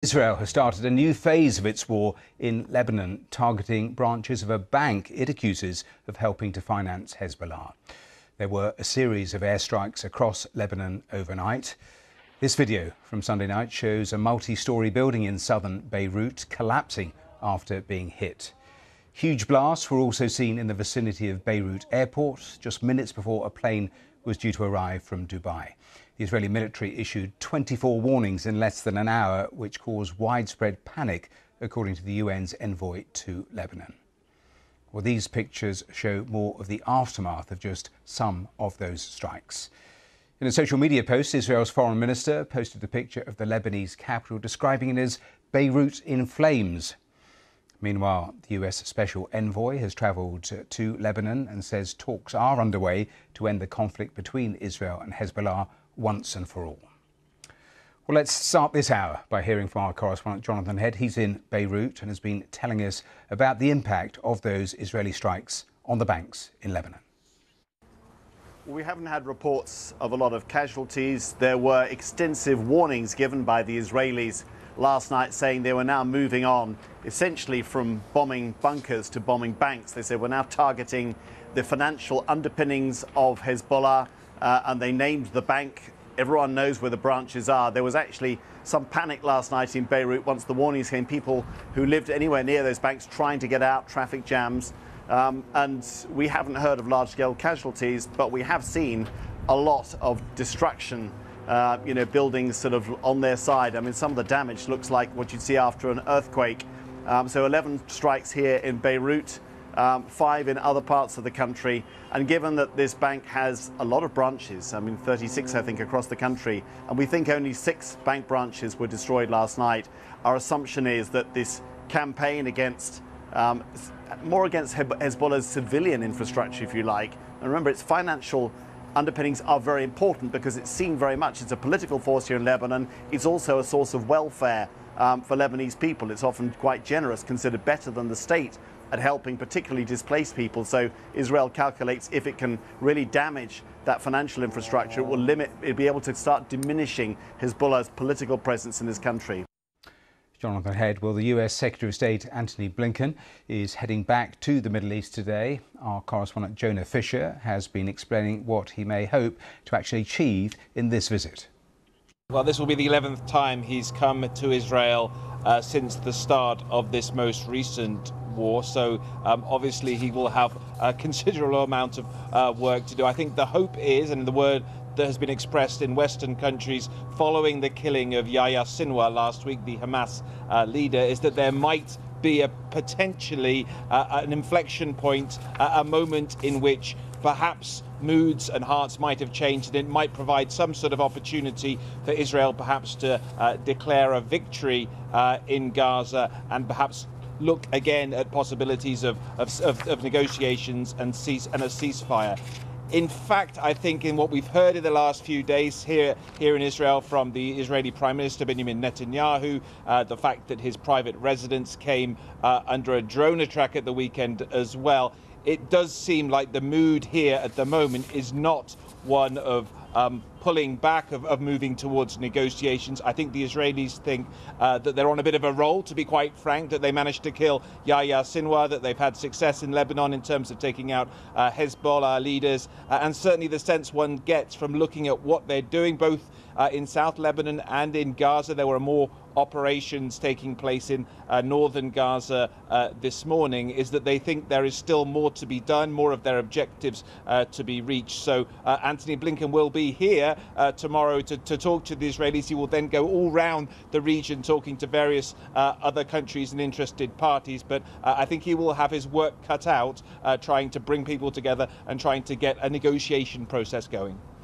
Israel has started a new phase of its war in Lebanon, targeting branches of a bank it accuses of helping to finance Hezbollah. There were a series of airstrikes across Lebanon overnight. This video from Sunday night shows a multi-storey building in southern Beirut collapsing after being hit. Huge blasts were also seen in the vicinity of Beirut airport just minutes before a plane was due to arrive from Dubai. The Israeli military issued 24 warnings in less than an hour, which caused widespread panic, according to the UN's envoy to Lebanon. Well, these pictures show more of the aftermath of just some of those strikes. In a social media post, Israel's foreign minister posted a picture of the Lebanese capital, describing it as Beirut in flames. Meanwhile, the US Special Envoy has travelled to Lebanon and says talks are underway to end the conflict between Israel and Hezbollah once and for all. Well, let's start this hour by hearing from our correspondent Jonathan Head. He's in Beirut and has been telling us about the impact of those Israeli strikes on the banks in Lebanon. We haven't had reports of a lot of casualties. There were extensive warnings given by the Israelis last night, saying they were now moving on essentially from bombing bunkers to bombing banks. They said we're now targeting the financial underpinnings of Hezbollah, and they named the bank. Everyone knows where the branches are. There was actually some panic last night in Beirut once the warnings came. People who lived anywhere near those banks trying to get out, traffic jams. And we haven't heard of large-scale casualties, but we have seen a lot of destruction. Buildings sort of on their side. I mean, some of the damage looks like what you'd see after an earthquake. So 11 strikes here in Beirut, 5 in other parts of the country. And given that this bank has a lot of branches, I mean 36 I think across the country, and we think only 6 bank branches were destroyed last night, our assumption is that this campaign against, more against Hezbollah's civilian infrastructure, if you like, and remember its financial underpinnings are very important because it's seen very much, it's a political force here in Lebanon. It's also a source of welfare for Lebanese people. It's often quite generous, considered better than the state at helping particularly displaced people. So Israel calculates if it can really damage that financial infrastructure, it'll be able to start diminishing Hezbollah's political presence in this country. Jonathan Head. Well, the US Secretary of State Antony Blinken is heading back to the Middle East today. Our correspondent Jonah Fisher has been explaining what he may hope to actually achieve in this visit. Well, this will be the 11th time he's come to Israel since the start of this most recent war. So obviously he will have a considerable amount of work to do. I think the hope is, and the word that has been expressed in Western countries following the killing of Yahya Sinwar last week, the Hamas leader, is that there might be a potentially an inflection point, a moment in which perhaps moods and hearts might have changed, and it might provide some sort of opportunity for Israel perhaps to declare a victory in Gaza and perhaps look again at possibilities of negotiations and a ceasefire. In fact, I think in what we've heard in the last few days here in Israel from the Israeli Prime Minister Benjamin Netanyahu, the fact that his private residence came under a drone attack at the weekend as well, it does seem like the mood here at the moment is not one of pulling back, of moving towards negotiations. I think the Israelis think that they're on a bit of a roll, to be quite frank, that they managed to kill Yahya Sinwar, that they've had success in Lebanon in terms of taking out Hezbollah leaders, and certainly the sense one gets from looking at what they're doing, both in South Lebanon and in Gaza. There were more operations taking place in northern Gaza this morning, is that they think there is still more to be done, more of their objectives to be reached. So Antony Blinken will be here tomorrow to talk to the Israelis. He will then go all round the region talking to various other countries and interested parties. But I think he will have his work cut out trying to bring people together and trying to get a negotiation process going.